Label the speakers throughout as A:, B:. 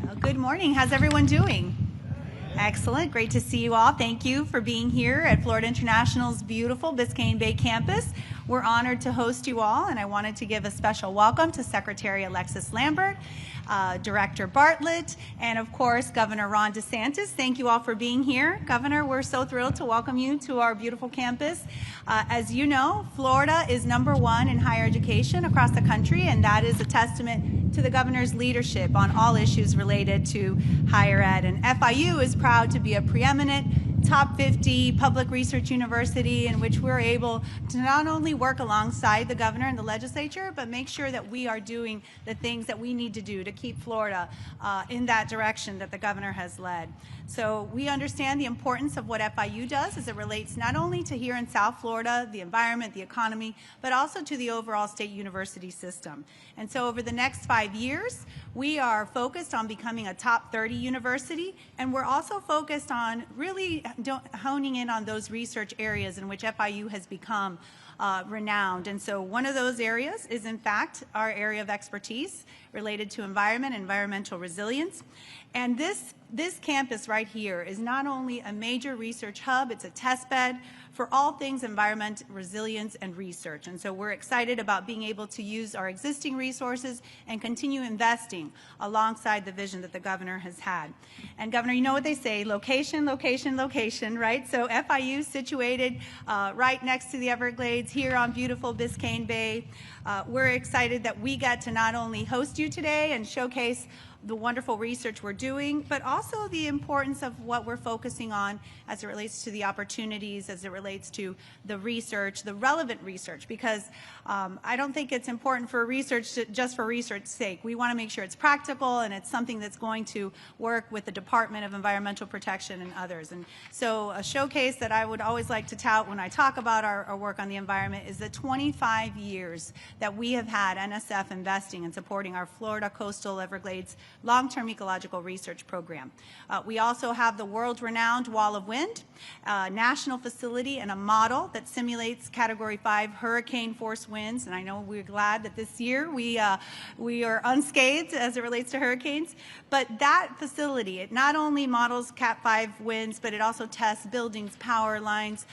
A: Good morning. How's everyone doing? Excellent. Great to see you all. Thank you for being here at Florida International's beautiful Biscayne Bay campus. We're honored to host you all, and I wanted to give a special welcome to Secretary Alexis Lambert, Director Bartlett, and of course, Governor Ron DeSantis. Thank you all for being here. Governor, we're so thrilled to welcome you to our beautiful campus. As you know, Florida is #1 in higher education across the country, and that is a testament to the governor's leadership on all issues related to higher ed. And FIU is proud to be a preeminent top 50 public research university in which we're able to not only work alongside the governor and the legislature, but make sure that we are doing the things that we need to do to keep Florida in that direction that the governor has led. So we understand the importance of what FIU does as it relates not only to here in South Florida, the environment, the economy, but also to the overall state university system. And so over the next 5 years, we are focused on becoming a top 30 university, and we're also focused on really honing in on those research areas in which FIU has become renowned. And so one of those areas is, in fact, our area of expertise related to environment, environmental resilience. And this campus right here is not only a major research hub, it's a test bed for all things environment, resilience, and research. And so we're excited about being able to use our existing resources and continue investing alongside the vision that the governor has had. And Governor, you know what they say, location, location, location, right? So FIU situated right next to the Everglades here on beautiful Biscayne Bay. We're excited that we get to not only host you today and showcase the wonderful research we're doing, but also the importance of what we're focusing on as it relates to the opportunities, as it relates to the research, the relevant research, because I don't think it's important for research just for research's sake. We want to make sure it's practical and it's something that's going to work with the Department of Environmental Protection and others. And so a showcase that I would always like to tout when I talk about our work on the environment is the 25 years that we have had NSF investing and supporting our Florida Coastal Everglades long-term ecological research program. We also have the world-renowned Wall of Wind, a national facility and a model that simulates Category 5 hurricane force winds. And I know we're glad that this year we are unscathed as it relates to hurricanes. But that facility, it not only models Cat 5 winds, but it also tests buildings, power lines,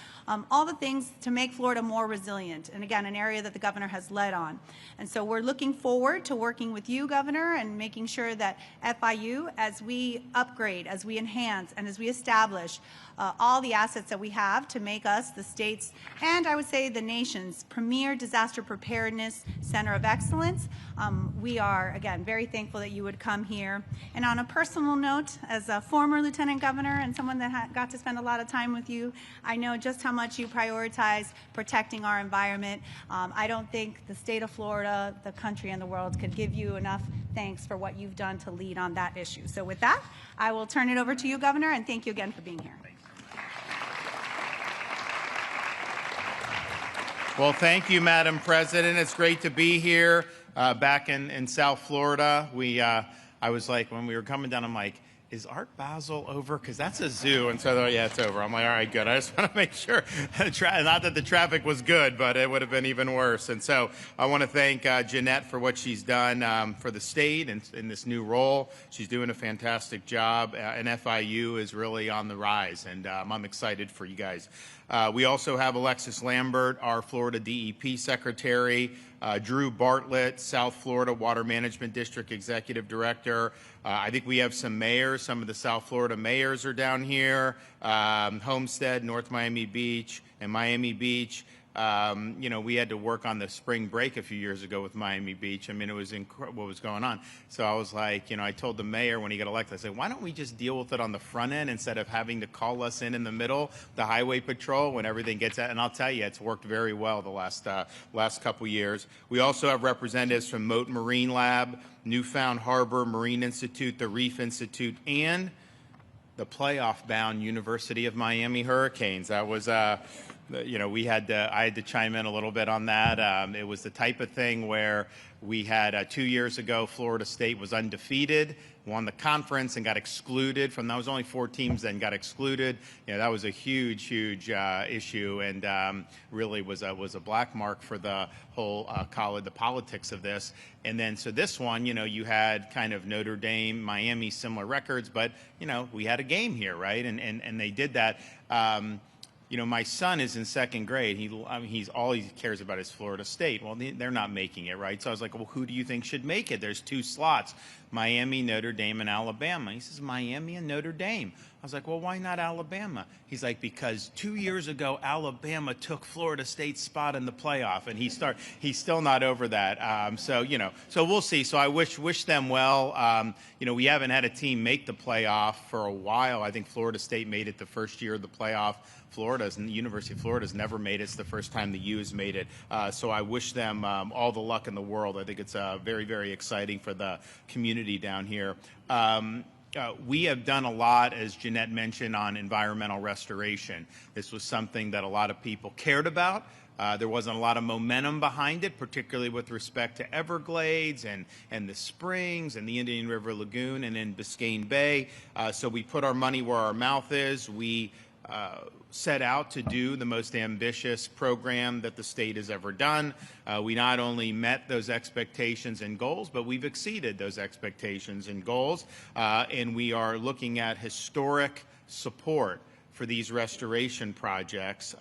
A: all the things to make Florida more resilient. And again, an area that the governor has led on. And so we're looking forward to working with you, Governor, and making sure that FIU, as we upgrade, as we enhance, and as we establish all the assets that we have to make us the state's, and I would say the nation's, premier disaster preparedness center of excellence. We are, again, very thankful that you would come here. And on a personal note, as a former lieutenant governor and someone that got to spend a lot of time with you, I know just how much you prioritize protecting our environment. I don't think the state of Florida, the country, and the world could give you enough thanks for what you've done to lead on that issue. So with that, I will turn it over to you, Governor, and thank you again for being here.
B: Well, thank you, Madam President. It's great to be here back in South Florida. I was like, when we were coming down, I'm like, is Art Basel over? Because that's a zoo. And so, yeah, it's over. I'm like, all right, good. I just want to make sure. Not that the traffic was good, but it would have been even worse. And so I want to thank Jeanette for what she's done for the state and in this new role. She's doing a fantastic job. And FIU is really on the rise. And I'm excited for you guys. We also have Alexis Lambert, our Florida DEP Secretary, Drew Bartlett, South Florida Water Management District Executive Director. I think we have some mayors. Some of the South Florida mayors are down here. Homestead, North Miami Beach, and Miami Beach. You know, we had to work on the spring break a few years ago with Miami Beach. I mean, it was incredible what was going on. So I was like, you know, I told the mayor when he got elected, I said, why don't we just deal with it on the front end instead of having to call us in the middle, the highway patrol, when everything gets out. And I'll tell you, it's worked very well the last couple years. We also have representatives from Mote Marine Lab, Newfound Harbor Marine Institute, the Reef Institute, and the playoff-bound University of Miami Hurricanes. That was, you know, I had to chime in a little bit on that. It was the type of thing where We had 2 years ago, Florida State was undefeated, won the conference and got excluded from, that was only 4 teams then got excluded. You know, that was a huge issue, and really was a black mark for the whole college, the politics of this. And then, so this one, you know, you had kind of Notre Dame, Miami, similar records, but, you know, we had a game here, right? And they did that. You know, my son is in 2nd grade. He's all he cares about is Florida State. Well, they're not making it, right? So I was like, well, who do you think should make it? There's 2 slots, Miami, Notre Dame, and Alabama. He says, Miami and Notre Dame. I was like, well, why not Alabama? He's like, because 2 years ago, Alabama took Florida State's spot in the playoff, and he's still not over that. So, you know, so we'll see. So I wish them well. You know, we haven't had a team make the playoff for a while. I think Florida State made it the first year of the playoff. The University of Florida's never made it. It's the first time the U has made it. So I wish them all the luck in the world. I think it's very, very exciting for the community down here. We have done a lot, as Jeanette mentioned, on environmental restoration. This was something that a lot of people cared about. There wasn't a lot of momentum behind it, particularly with respect to Everglades and the springs and the Indian River Lagoon and in Biscayne Bay. So we put our money where our mouth is. We set out to do the most ambitious program that the state has ever done. We not only met those expectations and goals, but we've exceeded those expectations and goals, and we are looking at historic support for these restoration projects.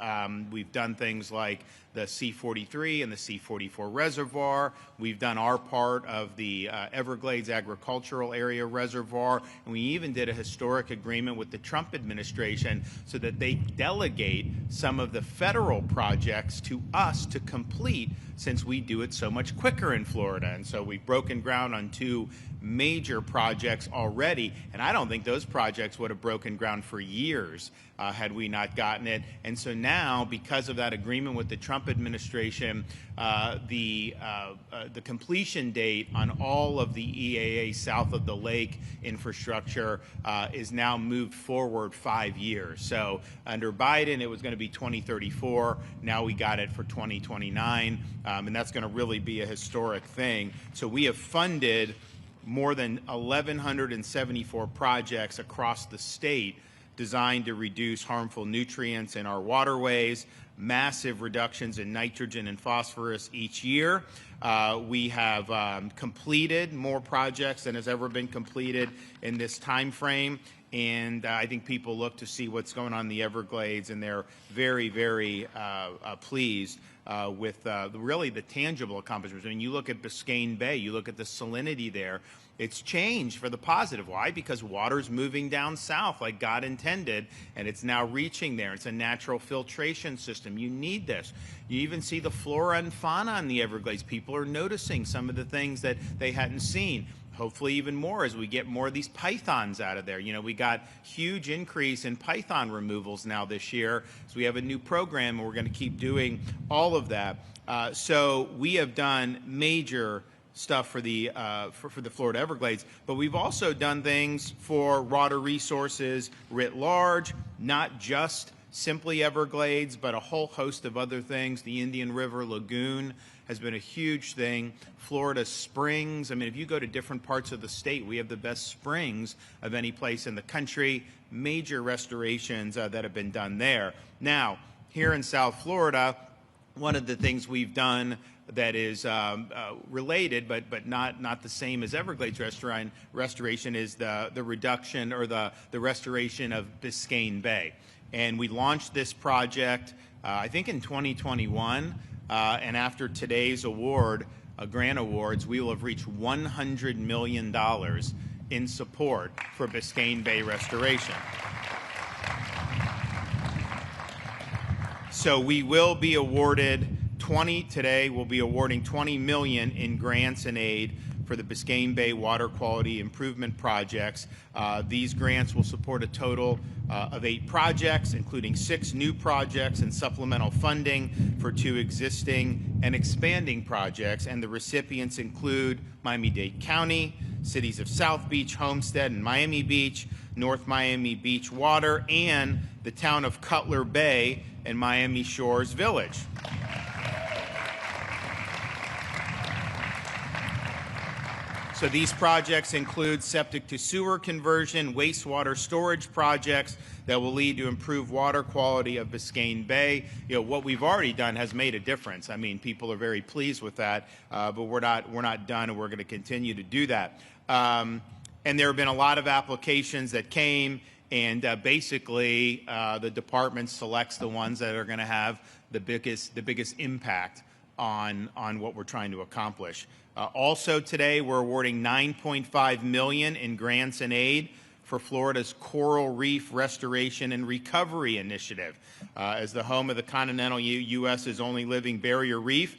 B: We've done things like the C-43 and the C-44 reservoir. We've done our part of the Everglades agricultural area reservoir, and we even did a historic agreement with the Trump administration so that they delegate some of the federal projects to us to complete, since we do it so much quicker in Florida. And so we've broken ground on 2 major projects already, and I don't think those projects would have broken ground for years had we not gotten it. And so now, because of that agreement with the Trump administration, the completion date on all of the EAA south of the lake infrastructure is now moved forward 5 years. So under Biden, it was going to be 2034. Now we got it for 2029, and that's going to really be a historic thing. So we have funded more than 1,174 projects across the state designed to reduce harmful nutrients in our waterways, massive reductions in nitrogen and phosphorus each year. We have completed more projects than has ever been completed in this time frame. And I think people look to see what's going on in the Everglades, and they're very, very pleased with really the tangible accomplishments. I mean, you look at Biscayne Bay, you look at the salinity there. It's changed for the positive. Why? Because water's moving down south like God intended, and it's now reaching there. It's a natural filtration system. You need this. You even see the flora and fauna in the Everglades. People are noticing some of the things that they hadn't seen. Hopefully even more as we get more of these pythons out of there. You know, we got huge increase in python removals now this year. So we have a new program, and we're going to keep doing all of that. So we have done major stuff for the Florida Everglades, but we've also done things for water resources writ large, not just simply Everglades, but a whole host of other things. The Indian River Lagoon has been a huge thing. Florida springs. I mean, if you go to different parts of the state, we have the best springs of any place in the country. Major restorations that have been done there. Now, here in South Florida, one of the things we've done that is related, but not the same as Everglades restoration is the reduction or the restoration of Biscayne Bay. And we launched this project, I think in 2021, and after today's award, grant awards, we will have reached $100 million in support for Biscayne Bay restoration. So we will be awarded today we'll be awarding $20 million in grants and aid for the Biscayne Bay water quality improvement projects. These grants will support a total of 8 projects, including 6 new projects and supplemental funding for 2 existing and expanding projects. And the recipients include Miami-Dade County, cities of South Beach, Homestead, and Miami Beach, North Miami Beach Water, and the town of Cutler Bay and Miami Shores Village. So these projects include septic to sewer conversion, wastewater storage projects that will lead to improved water quality of Biscayne Bay. You know, what we've already done has made a difference. I mean, people are very pleased with that, but we're not done, and we're going to continue to do that. And there have been a lot of applications that came, and basically the department selects the ones that are going to have the biggest impact on what we're trying to accomplish. Also today, we're awarding $9.5 million in grants and aid for Florida's Coral Reef Restoration and Recovery Initiative. As the home of the continental U.S.'s only living barrier reef,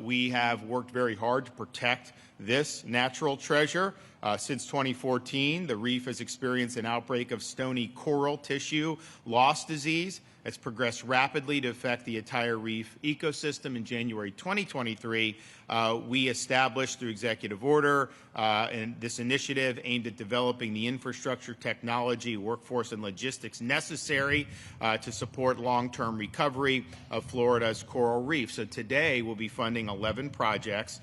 B: we have worked very hard to protect this natural treasure. Since 2014, the reef has experienced an outbreak of stony coral tissue loss disease. It's progressed rapidly to affect the entire reef ecosystem. In January 2023, we established through executive order and this initiative aimed at developing the infrastructure, technology, workforce, and logistics necessary to support long-term recovery of Florida's coral reef. So today we'll be funding 11 projects.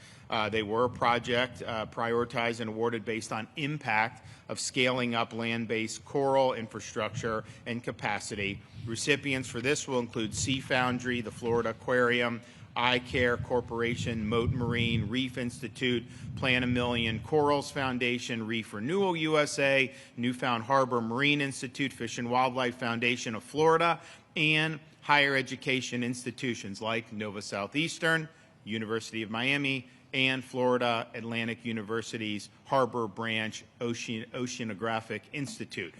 B: They were a project prioritized and awarded based on impact of scaling up land-based coral infrastructure and capacity. Recipients for this will include Sea Foundry, the Florida Aquarium, CAIR Corporation, Mote Marine, Reef Institute, Plant a Million, Corals Foundation, Reef Renewal USA, Newfound Harbor Marine Institute, Fish and Wildlife Foundation of Florida, and higher education institutions like Nova Southeastern, University of Miami, and Florida Atlantic University's Harbor Branch Oceanographic Institute.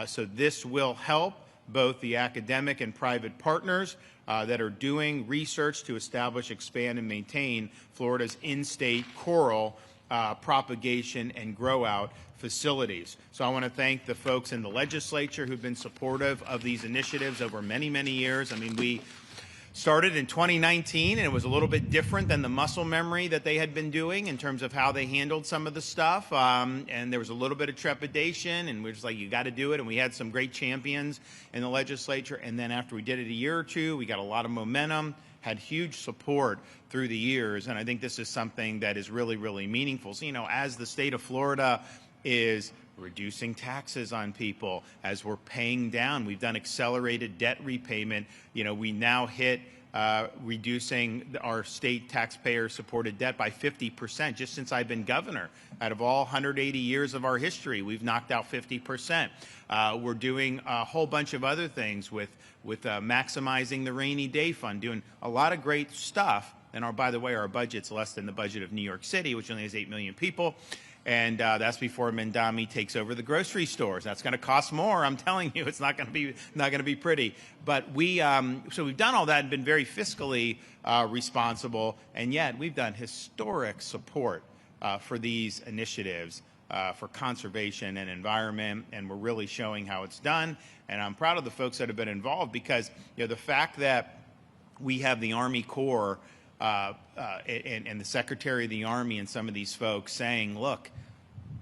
B: So this will help both the academic and private partners that are doing research to establish, expand, and maintain Florida's in-state coral propagation and grow-out facilities. So I want to thank the folks in the legislature who've been supportive of these initiatives over many, many years. I mean, we started in 2019, and it was a little bit different than the muscle memory that they had been doing in terms of how they handled some of the stuff. And there was a little bit of trepidation, and we were just like, you got to do it. And we had some great champions in the legislature. And then after we did it a year or two, we got a lot of momentum, had huge support through the years. And I think this is something that is really, really meaningful. So, you know, as the state of Florida is reducing taxes on people, as we're paying down, we've done accelerated debt repayment. You know, we now hit reducing our state taxpayer-supported debt by 50% just since I've been governor. Out of all 180 years of our history, we've knocked out 50%. We're doing a whole bunch of other things with maximizing the rainy day fund, doing a lot of great stuff. And by the way, our budget's less than the budget of New York City, which only has 8 million people. And that's before Mendami takes over the grocery stores. That's going to cost more. I'm telling you, it's not going to be pretty. But so we've done all that and been very fiscally responsible, and yet we've done historic support for these initiatives for conservation and environment, and we're really showing how it's done. And I'm proud of the folks that have been involved because, you know, the fact that we have the Army Corps and the Secretary of the Army and some of these folks saying, look,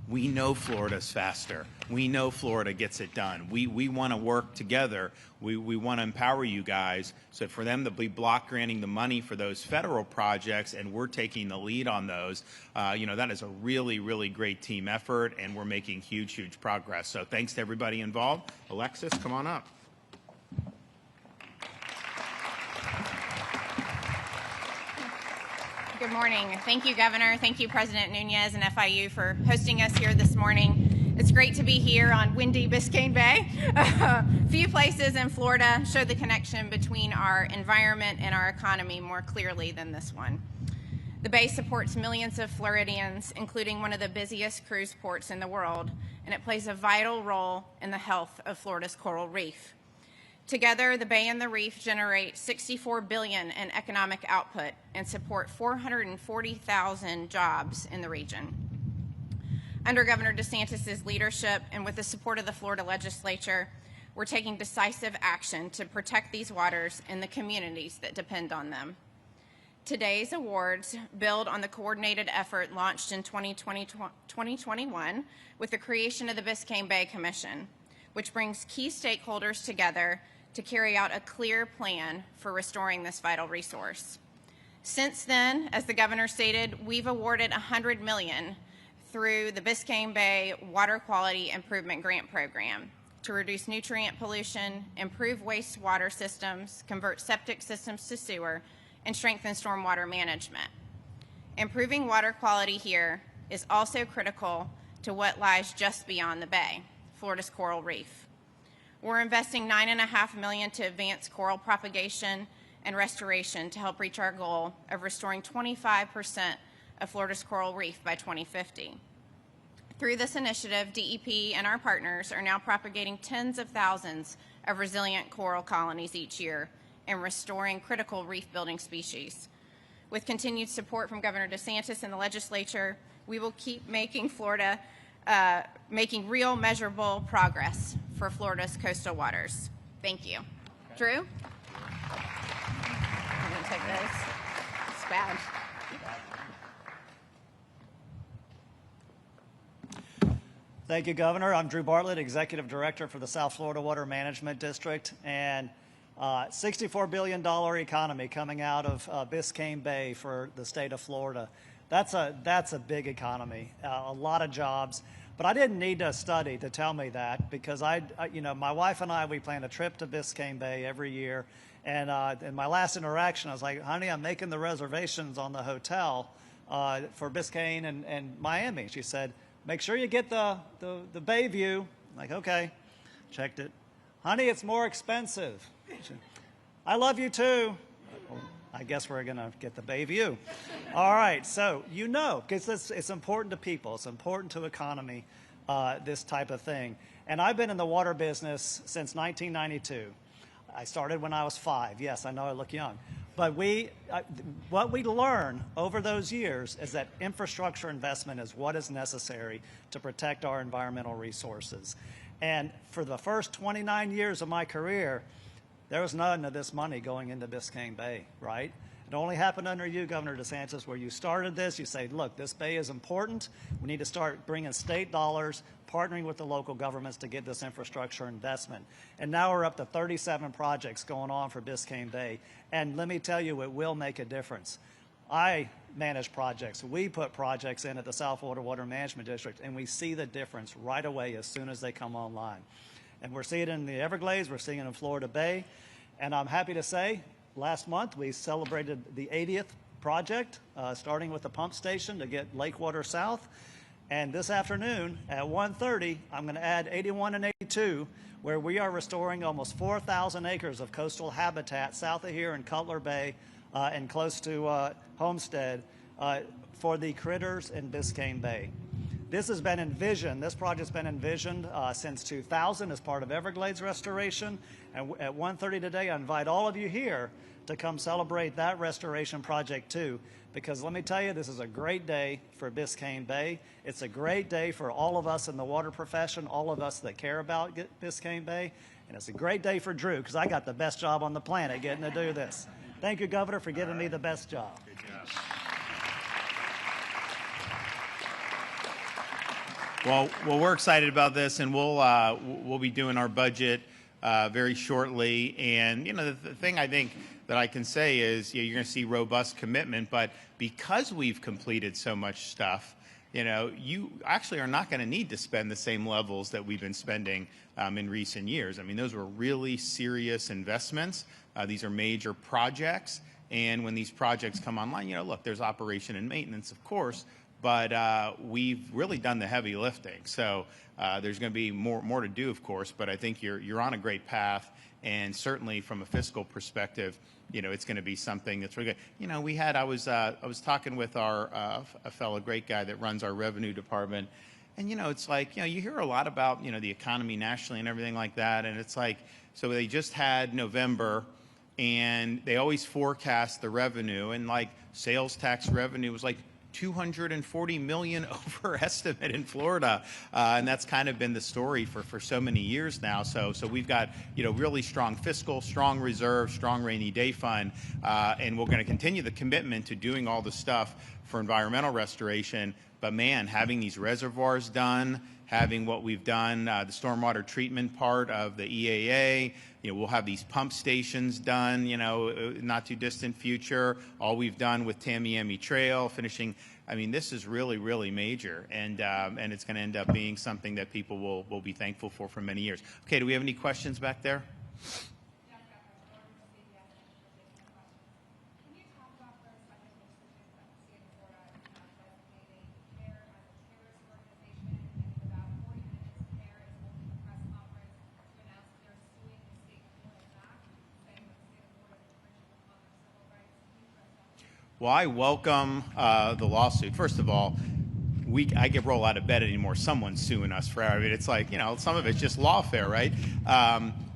B: we know Florida's faster. We know Florida gets it done. We want to work together. We want to empower you guys. So for them to be block granting the money for those federal projects and we're taking the lead on those, you know, that is a really, really great team effort, and we're making huge, huge progress. So thanks to everybody involved. Alexis, come on up.
C: Good morning. Thank you, Governor. Thank you, President Nunez and FIU for hosting us here this morning. It's great to be here on windy Biscayne Bay. Few places in Florida show the connection between our environment and our economy more clearly than this one. The Bay supports millions of Floridians, including one of the busiest cruise ports in the world, and it plays a vital role in the health of Florida's coral reef. Together, the Bay and the Reef generate $64 billion in economic output and support 440,000 jobs in the region. Under Governor DeSantis' leadership and with the support of the Florida legislature, we're taking decisive action to protect these waters and the communities that depend on them. Today's awards build on the coordinated effort launched in 2021 with the creation of the Biscayne Bay Commission, which brings key stakeholders together to carry out a clear plan for restoring this vital resource. Since then, as the governor stated, we've awarded $100 million through the Biscayne Bay Water Quality Improvement Grant Program to reduce nutrient pollution, improve wastewater systems, convert septic systems to sewer, and strengthen stormwater management. Improving water quality here is also critical to what lies just beyond the bay, Florida's coral reef. We're investing $9.5 million to advance coral propagation and restoration to help reach our goal of restoring 25% of Florida's coral reef by 2050. Through this initiative, DEP and our partners are now propagating tens of thousands of resilient coral colonies each year and restoring critical reef-building species. With continued support from Governor DeSantis and the legislature, we will keep making Florida, making real measurable progress for Florida's coastal waters. Thank you. Drew? I'm going to take this. It's bad.
D: Thank you, Governor. I'm Drew Bartlett, Executive Director for the South Florida Water Management District, and $64 billion economy coming out of Biscayne Bay for the state of Florida. That's a big economy, a lot of jobs. But I didn't need a study to tell me that, because my wife and I, we plan a trip to Biscayne Bay every year. And in my last interaction, I was like, honey, I'm making the reservations on the hotel for Biscayne and Miami. She said, make sure you get the bay view. I'm like, okay, checked it. Honey, it's more expensive. I love you too. I guess we're going to get the bay view. All right, so because it's important to people. It's important to economy, this type of thing. And I've been in the water business since 1992. I started when I was 5. Yes, I know I look young. But what we learn over those years is that infrastructure investment is what is necessary to protect our environmental resources. And for the first 29 years of my career, there was none of this money going into Biscayne Bay, right? It only happened under you, Governor DeSantis, where you started this. You say, look, this bay is important. We need to start bringing state dollars, partnering with the local governments to get this infrastructure investment. And now we're up to 37 projects going on for Biscayne Bay. And let me tell you, it will make a difference. I manage projects. We put projects in at the South Florida Water Management District, and we see the difference right away as soon as they come online. And we're seeing it in the Everglades. We're seeing it in Florida Bay. And I'm happy to say, last month we celebrated the 80th project, starting with the pump station to get Lake Water South. And this afternoon at 1:30, I'm going to add 81 and 82, where we are restoring almost 4,000 acres of coastal habitat south of here in Cutler Bay and close to Homestead for the critters in Biscayne Bay. This has been envisioned, this project's been envisioned since 2000 as part of Everglades restoration. And at 1:30 today, I invite all of you here to come celebrate that restoration project too. Because let me tell you, this is a great day for Biscayne Bay. It's a great day for all of us in the water profession, all of us that care about Biscayne Bay. And it's a great day for Drew, because I got the best job on the planet getting to do this. Thank you, Governor, for giving me the best job.
B: Good job. Well, we're excited about this, and we'll be doing our budget very shortly. And the thing I think that I can say is, you're going to see robust commitment, but because we've completed so much stuff, you actually are not going to need to spend the same levels that we've been spending in recent years. I mean, those were really serious investments. These are major projects, and when these projects come online, look, there's operation and maintenance, of course, but we've really done the heavy lifting. So there's going to be more to do, of course, but I think you're on a great path, and certainly from a fiscal perspective, it's going to be something that's really good. I was talking with a fellow great guy that runs our revenue department, and it's like, you hear a lot about the economy nationally and everything like that, and it's like, so they just had November, and they always forecast the revenue, and like sales tax revenue was like $240 million overestimate in Florida, and that's kind of been the story for so many years now. So we've got really strong fiscal, strong reserve, strong rainy day fund, and we're going to continue the commitment to doing all the stuff for environmental restoration. But man, having these reservoirs done, having what we've done, the stormwater treatment part of the EAA, we'll have these pump stations done, not too distant future. All we've done with Tamiami Trail, finishing I mean, this is really, really major, and it's going to end up being something that people will be thankful for many years. Okay, do we have any questions back there? Well, I welcome the lawsuit. First of all, I get roll out of bed anymore. Someone's suing us for. I mean, it's like, some of it's just lawfare, right?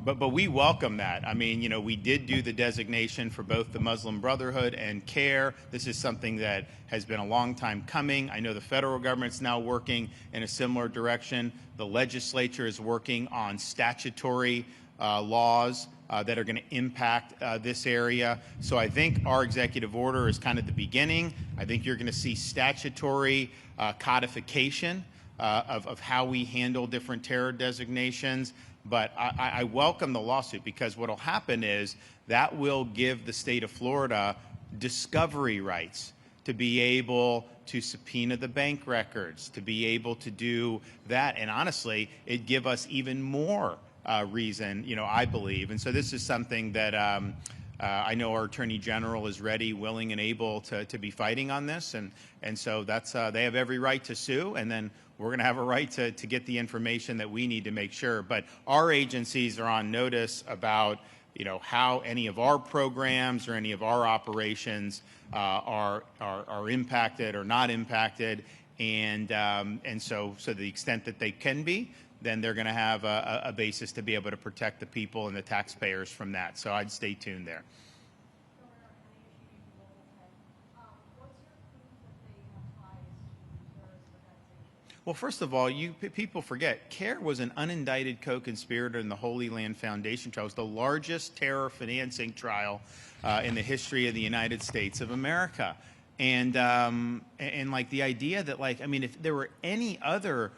B: But we welcome that. I mean, we did do the designation for both the Muslim Brotherhood and CAIR. This is something that has been a long time coming. I know the federal government's now working in a similar direction. The legislature is working on statutory laws that are going to impact this area. So I think our executive order is kind of the beginning. I think you're going to see statutory codification of how we handle different terror designations. But I welcome the lawsuit, because what will happen is that will give the state of Florida discovery rights to be able to subpoena the bank records, to be able to do that. And honestly, it'd give us even more reason, I believe. And so this is something that I know our Attorney General is ready, willing, and able to be fighting on this. And so that's they have every right to sue, and then we're going to have a right to get the information that we need to make sure. But our agencies are on notice about how any of our programs or any of our operations are impacted or not impacted, and so to the extent that they can be, then they're going to have a basis to be able to protect the people and the taxpayers from that. So I'd stay tuned there. Well, first of all, people forget, CAIR was an unindicted co-conspirator in the Holy Land Foundation trial. It was the largest terror financing trial in the history of the United States of America. And like the idea that, like, I mean, if there were any other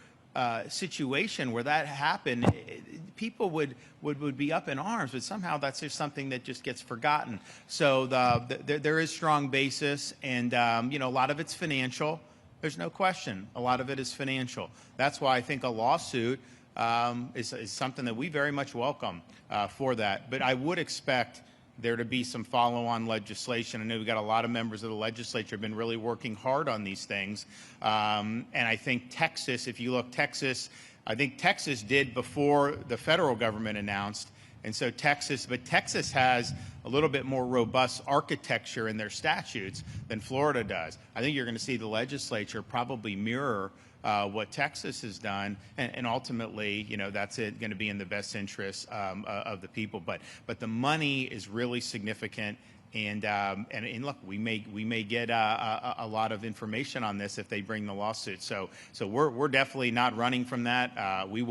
B: situation where that happened, people would be up in arms, but somehow that's just something that just gets forgotten. So there is strong basis, and a lot of it's financial. There's no question. A lot of it is financial. That's why I think a lawsuit is something that we very much welcome for that. But I would expect there to be some follow-on legislation. I know we've got a lot of members of the legislature have been really working hard on these things. And I think Texas, if you look, I think Texas did before the federal government announced. And so Texas has a little bit more robust architecture in their statutes than Florida does. I think you're going to see the legislature probably mirror what Texas has done, and ultimately, that's going to be in the best interest of the people. But the money is really significant, and look, we may get a lot of information on this if they bring the lawsuit. So we're definitely not running from that. We